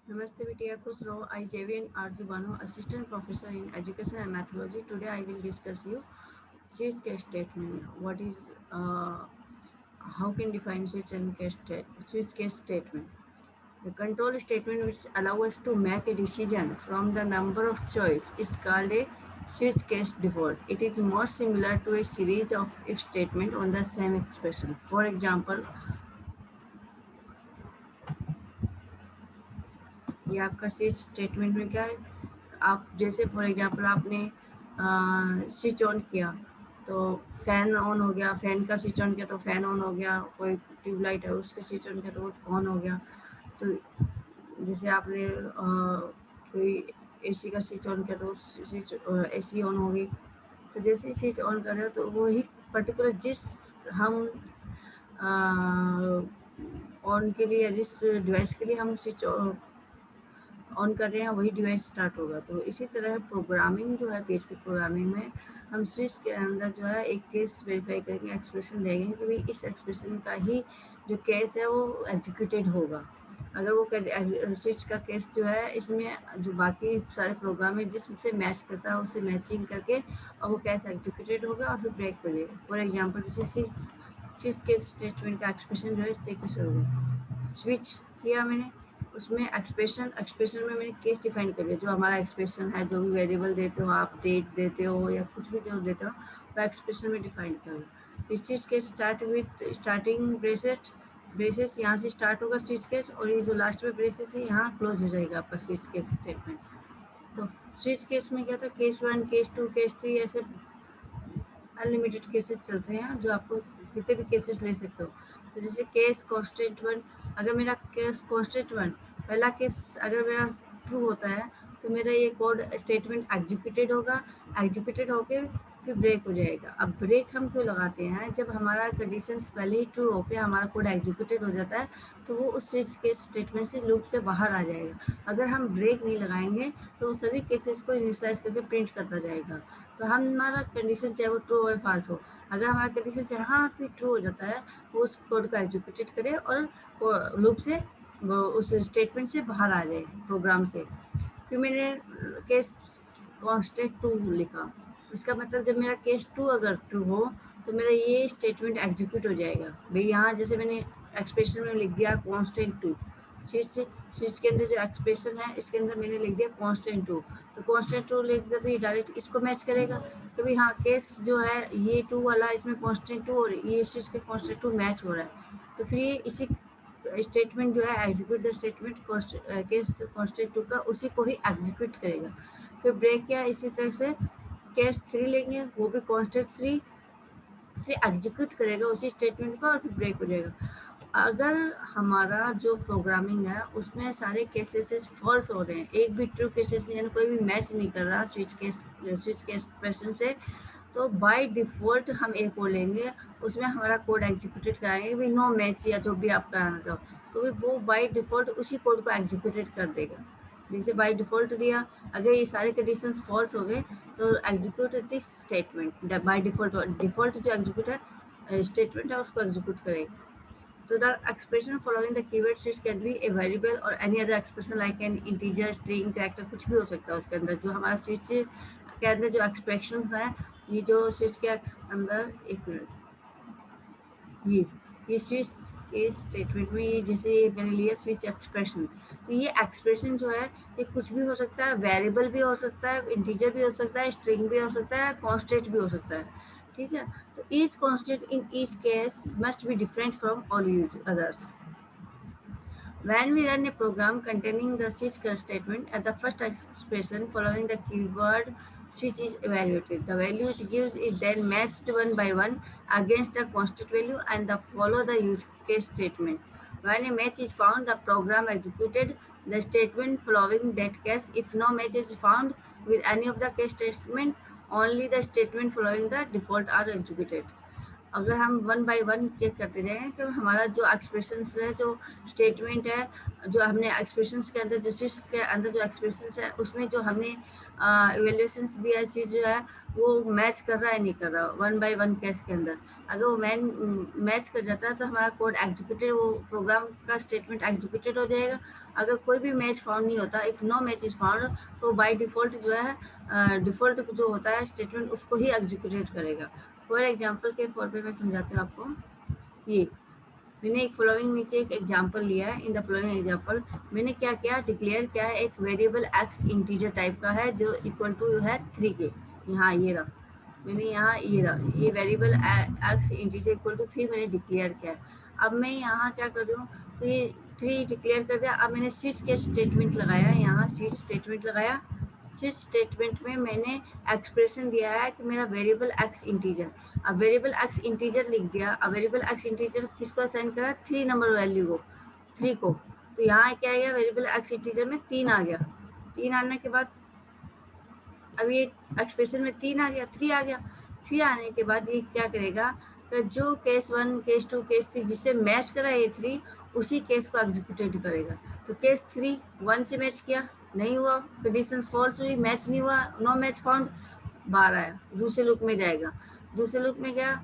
Namaste Vidya Khusro. I Javian Arjubano, Assistant Professor in Education and Methodology. Today I will discuss you switch case statement. What is how can define switch case statement? The control statement which allow us to make a decision from the number of choice is called a switch case default. It is more similar to a series of if statement on the same expression. For example, ये आपका switch statement में क्या है, आप जैसे for example आपने switch on किया तो फैन ऑन हो गया, फैन का स्विच ऑन किया तो फैन ऑन हो गया, कोई ट्यूबलाइट है उसका स्विच ऑन किया तो वो ऑन हो गया। तो जैसे आपने कोई एसी का स्विच ऑन किया तो स्विच एसी ऑन होगी। तो जैसे स्विच ऑन कर रहे हो तो वही पर्टिकुलर जिस हम ऑन के लिए जिस डिवाइस के लिए हम स्विच ऑन कर रहे हैं वही डिवाइस स्टार्ट होगा। तो इसी तरह प्रोग्रामिंग जो है पीएचपी प्रोग्रामिंग में हम स्विच के अंदर जो है एक केस वेरीफाई करेंगे, एक्सप्रेशन देंगे कि भाई इस एक्सप्रेशन का ही जो केस है वो एग्जीक्यूटेड होगा। अगर वो स्विच का केस जो है इसमें जो बाकी सारे प्रोग्राम है जिससे मैच करता है उससे मैचिंग करके और वो केस एग्जीक्यूटेड होगा और फिर ब्रेक हो जाएगा। फॉर एग्जाम्पल जैसे स्विच के स्टेटमेंट का एक्सप्रेशन जो है इस तरीके से होगा। स्विच किया मैंने, उसमें एक्सप्रेशन एक्सप्रेशन में मैंने केस डिफाइन कर दिया। जो हमारा एक्सप्रेशन है, जो भी वेरिएबल देते हो आप, डेट देते हो या कुछ भी जो देते हो वो एक्सप्रेशन में डिफाइन कर लो। इस चीज़ के स्टार्ट विथ स्टार्टिंग ब्रेसेस यहाँ से स्टार्ट होगा स्विच केस, और ये जो लास्ट में ब्रेसेस है यहाँ क्लोज हो जाएगा आपका स्विच केस स्टेटमेंट। तो स्विच केस में क्या था, केस 1 केस 2 केस 3 ऐसे अनलिमिटेड केसेस चलते हैं जो आपको कितने भी केसेस ले सकते हो। तो जैसे केस कॉन्स्टेंट 1, अगर मेरा केस कॉन्स्टेंट 1 पहला केस अगर मेरा ट्रू होता है तो मेरा ये कोड स्टेटमेंट एग्जीक्यूटेड होगा, एग्जीक्यूटेड होके फिर ब्रेक हो जाएगा। अब ब्रेक हम क्यों लगाते हैं, जब हमारा कंडीशंस पहले ही ट्रू होके हमारा कोड एग्जीक्यूटेड हो जाता है तो वो उस स्विच केस स्टेटमेंट से लूप से बाहर आ जाएगा। अगर हम ब्रेक नहीं लगाएंगे तो वो सभी केसेस को इनिशियलाइज करके प्रिंट करता जाएगा। तो हमारा कंडीशन चाहे वो ट्रू हो या फॉल्स हो, अगर हमारा कंडीशन जहाँ भी ट्रू हो जाता है वो उस कोड को एग्जीक्यूटेड करे और लूप से वो उस स्टेटमेंट से बाहर आ जाए प्रोग्राम से। फिर मैंने केस कॉन्स्टेंट 2 लिखा, इसका मतलब जब मेरा केस 2 अगर ट्रू हो तो मेरा ये स्टेटमेंट एग्जीक्यूट हो जाएगा। भाई यहाँ जैसे मैंने एक्सप्रेशन में लिख दिया कॉन्स्टेंट 2, स्विच स्विच के अंदर जो एक्सप्रेशन है इसके अंदर मैंने लिख दिया कॉन्स्टेंट 2। तो कॉन्स्टेंट 2 लिख दिया तो ये डायरेक्ट इसको मैच करेगा कि भाई हाँ केस जो है ये 2 वाला इसमें कॉन्स्टेंट 2 और ये स्विच के कॉन्स्टेंट 2 मैच हो रहा है। तो फिर ये इसी स्टेटमेंट जो है execute the statement case constant 2 का उसी को ही एग्जीक्यूट करेगा। फिर ब्रेक किया इसी तरह से केस 3 लेंगे, वो भी कॉन्स्टेंट 3 फिर एग्जीक्यूट करेगा उसी स्टेटमेंट को और फिर ब्रेक हो जाएगा। अगर हमारा जो प्रोग्रामिंग है उसमें सारे केसेस फॉल्स हो रहे हैं, एक भी ट्रू केसेस यानी कोई भी मैच नहीं कर रहा स्विच के एक्सप्रेशन से, तो बाय डिफ़ॉल्ट हम एक को लेंगे, उसमें हमारा कोड एग्जीक्यूटेड कराएंगे भी नो मैच या जो भी आप कराना चाहो, तो वो बाय डिफ़ॉल्ट उसी कोड को एग्जीक्यूटेड कर देगा। जैसे बाय डिफ़ॉल्ट दिया, अगर ये सारे कंडीशंस फॉल्स हो गए तो execute this statement by default, default जो एग्जीक्यूट है स्टेटमेंट है उसको एग्जीक्यूट करेगा। तो the expression following the keyword switch can be a variable or any other expression like an integer, string, character, कुछ भी हो सकता है उसके अंदर। जो हमारा स्विच के अंदर जो एक्सप्रेशन है, ये जो स्विच के अंदर, एक मिनट, ये स्विच के स्टेटमेंट में ये जैसे मैंने लिया स्विच एक्सप्रेशन, तो ये एक्सप्रेशन जो है ये कुछ भी हो सकता है, वेरिएबल भी हो सकता है, इंटीजर भी हो सकता है, स्ट्रिंग भी हो सकता है, कांस्टेंट भी हो सकता है। ठीक है, तो each constant in each case must be different from all use others. When we run a program containing the switch statement, at the first expression following the keyword switch is evaluated. The value it gives is then matched one by one against the constant value and the follow the use case statement. When a match is found, the program executed the statement following that case. If no match is found with any of the case statement, only the statement following the default are executed. अगर हम one by one check करते जाएंगे कि हमारा जो expressions है, जो statement है, जो हमने एक्सप्रेशंस के अंदर, जिस के अंदर जो एक्सप्रेशंस है उसमें जो हमने इवेल्यूएशंस दिया है, चीज़ जो है वो मैच कर रहा है नहीं कर रहा, वन बाय वन केस के अंदर अगर वो मैच कर जाता है तो हमारा कोड एग्जीक्यूटेड, वो प्रोग्राम का स्टेटमेंट एग्जीक्यूटेड हो जाएगा। अगर कोई भी मैच फाउंड नहीं होता, if no match is found, तो बाय डिफ़ॉल्ट जो है डिफ़ॉल्ट जो होता है स्टेटमेंट उसको ही एग्जीक्यूटेड करेगा। फॉर एग्जांपल के तौर पे मैं समझाती हूँ आपको। ये मैंने एक फॉलोइंग नीचे एक एग्जांपल लिया है। इन द फॉलोइंग एग्जांपल मैंने क्या किया, डिक्लेयर किया है एक वेरिएबल एक्स इंटीजर टाइप का है जो इक्वल टू है 3 के। यहाँ ये रहा, मैंने यहाँ ये रहा, ये variable X integer equal to 3 मैंने डिक्लेयर किया है। अब मैं यहाँ क्या कर रही हूँ, तो ये 3 डिक्लेयर कर दिया। अब मैंने स्विच के स्टेटमेंट लगाया, यहाँ स्विच स्टेटमेंट लगाया। स्विच स्टेटमेंट में मैंने एक्सप्रेशन दिया है कि मेरा वेरिएबल एक्स इंटीजर, अब वेरिएबल एक्स इंटीजर लिख दिया। अब वेरिएबल एक्स इंटीजर किसको असाइन करा, 3 नंबर वैल्यू को, 3 को। तो यहाँ क्या आ गया, वेरिएबल एक्स इंटीजर में 3 आ गया। 3 आने के बाद अब ये एक्सप्रेशन में 3 आ गया, 3 आ गया। 3 आने के बाद ये क्या करेगा, तो जो केस 1, केस 2, केस 3 जिससे मैच करा ये 3, उसी केस को एग्जीक्यूट करेगा। तो केस 3 1 से मैच किया, नहीं हुआ, कंडीशन फॉल्स हुई, मैच नहीं हुआ, नो मैच फाउंड, बाहर आया, दूसरे लूप में जाएगा। दूसरे लूप में गया,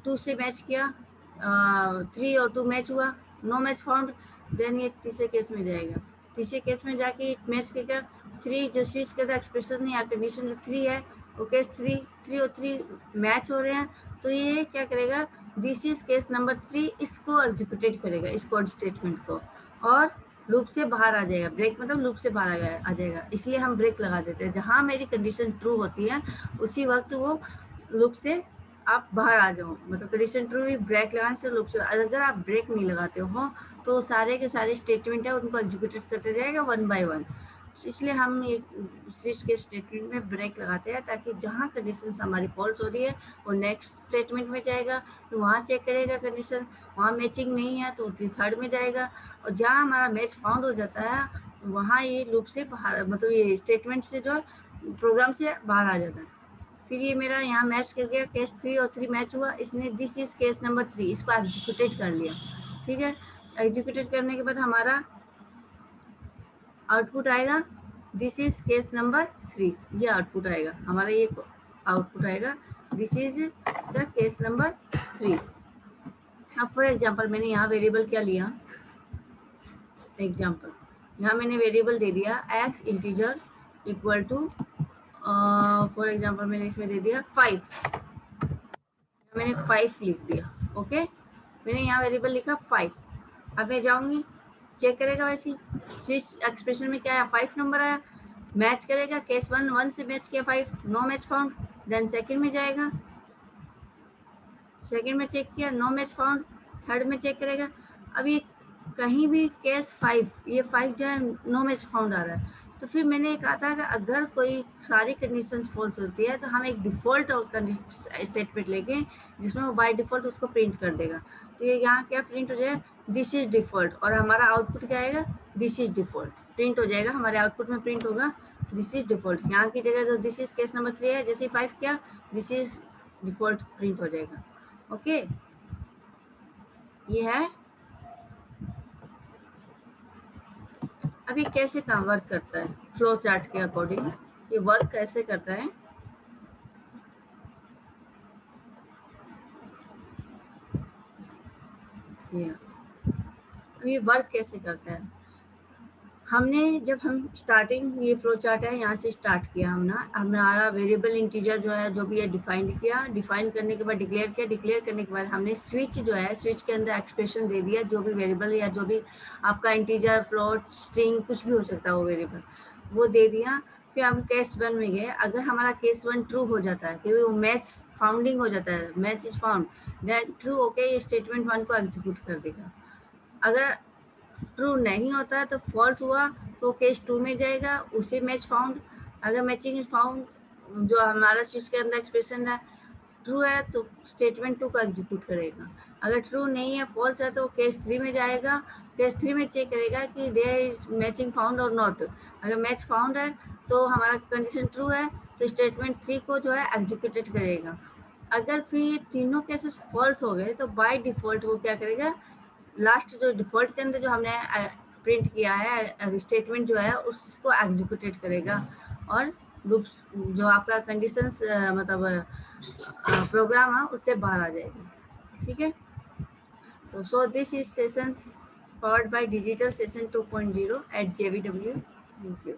2 से मैच किया, 3 और 2 मैच हुआ, नो मैच फाउंड, देन ये तीसरे केस में जाएगा। तीसरे केस में जाके मैच करेगा 3, जो स्विच करता एक्सप्रेशन या कंडीशन जो 3 है, वो केस 3 और 3 मैच हो रहे हैं, तो ये क्या करेगा, दिस इज केस नंबर 3, इसको एग्जीक्यूटेड करेगा, इस कोड स्टेटमेंट को, और लूप से बाहर आ जाएगा। ब्रेक मतलब लूप से बाहर आ जाएगा, इसलिए हम ब्रेक लगा देते हैं। जहाँ मेरी कंडीशन ट्रू होती है उसी वक्त वो लूप से आप बाहर आ जाओ, मतलब कंडीशन ट्रू ही ब्रेक लगाने से लूप से। अगर आप ब्रेक नहीं लगाते हो तो सारे के सारे स्टेटमेंट है उनको एग्जीक्यूट करते जाएगा वन बाय वन। इसलिए हम ये स्विच के स्टेटमेंट में ब्रेक लगाते हैं, ताकि जहाँ कंडीशन हमारी फॉल्स हो रही है वो नेक्स्ट स्टेटमेंट में जाएगा, तो वहाँ चेक करेगा कंडीशन, वहाँ मैचिंग नहीं है तो थर्ड में जाएगा, और जहाँ हमारा मैच फाउंड हो जाता है वहाँ ये लूप से बाहर, मतलब ये स्टेटमेंट से जो प्रोग्राम से बाहर आ जाता है। फिर ये मेरा यहाँ मैच कर गया, केस 3 और 3 मैच हुआ, इसने दिस इज केस नंबर 3, इसको एग्जीक्यूटेड कर लिया। ठीक है, एग्जीक्यूटेड करने के बाद हमारा आउटपुट आएगा, दिस इज केस नंबर 3, ये आउटपुट आएगा हमारा, ये आउटपुट आएगा, this is the case number 3। अब फॉर एग्जाम्पल मैंने यहाँ वेरिएबल क्या लिया, एग्जाम्पल यहाँ मैंने वेरिएबल दे दिया X integer equal to, for example मैंने इसमें दे दिया 5, मैंने 5 लिख दिया। ओके, मैंने यहाँ वेरिएबल लिखा 5। अब मैं जाऊंगी, चेक करेगा वैसे ही, स्विच एक्सप्रेशन में क्या आया, 5 नंबर आया, मैच करेगा, केस 1 से मैच किया 5, no match found, then second में जाएगा, सेकंड में चेक किया, नो मैच फाउंड, थर्ड में चेक करेगा। अब ये कहीं भी केस 5, ये 5 जो है नो मैच फाउंड आ रहा है, तो फिर मैंने कहा था कि अगर कोई सारी कंडीशंस फॉल्स होती है तो हम एक डिफ़ॉल्ट स्टेटमेंट लेंगे जिसमें वो बाय डिफ़ॉल्ट उसको प्रिंट कर देगा। तो ये यहाँ क्या प्रिंट हो जाएगा, दिस इज डिफ़ॉल्ट, और हमारा आउटपुट क्या आएगा, दिस इज डिफ़ॉल्ट प्रिंट हो जाएगा, हमारे आउटपुट में प्रिंट होगा दिस इज डिफ़ॉल्ट। यहाँ की जगह जो दिस इज केस नंबर 3 है, जैसे 5 किया दिस इज डिफ़ॉल्ट प्रिंट हो जाएगा। ओके, ये है। अब ये कैसे काम वर्क करता है, फ्लो चार्ट के अकॉर्डिंग ये वर्क कैसे करता है, ये वर्क कैसे करता है। हमने जब हम स्टार्टिंग, ये फ्लो चार्ट है, यहाँ से स्टार्ट किया हमारा वेरिएबल इंटीजर जो है जो भी है डिफाइन किया, डिफाइन करने के बाद डिक्लेयर किया, डिक्लेयर करने के बाद हमने स्विच जो है, स्विच के अंदर एक्सप्रेशन दे दिया, जो भी वेरिएबल या जो भी आपका इंटीजर, फ्लोट, स्ट्रिंग कुछ भी हो सकता है वो वेरिएबल, वो दे दिया। फिर हम केस 1 में गए, अगर हमारा केस 1 ट्रू हो जाता है कि वो मैच फाउंडिंग हो जाता है, match is found, then true होके ये स्टेटमेंट 1 को एग्जीक्यूट कर देगा। अगर ट्रू नहीं होता है तो फॉल्स हुआ तो केस 2 में जाएगा, उसे मैच फाउंड, अगर मैचिंग इज फाउंड, जो हमारा स्विच के अंदर एक्सप्रेशन है ट्रू है तो स्टेटमेंट 2 को एग्जीक्यूट करेगा। अगर ट्रू नहीं है, फॉल्स है, तो केस 3 में जाएगा, केस 3 में चेक करेगा कि देयर इज मैचिंग फाउंड और नॉट। अगर मैच फाउंड है तो हमारा कंडीशन ट्रू है, तो स्टेटमेंट 3 को जो है एग्जीक्यूटेड करेगा। अगर फिर ये तीनों केसेस फॉल्स हो गए तो बाय डिफॉल्ट वो क्या करेगा, लास्ट जो डिफॉल्ट के अंदर जो हमने प्रिंट किया है स्टेटमेंट जो है उसको एग्जीक्यूटेड करेगा और लूप जो आपका कंडीशंस मतलब प्रोग्राम है उससे बाहर आ जाएगी। ठीक है, तो so this is sessions powered by digital session 2.0 at JVW. Thank you.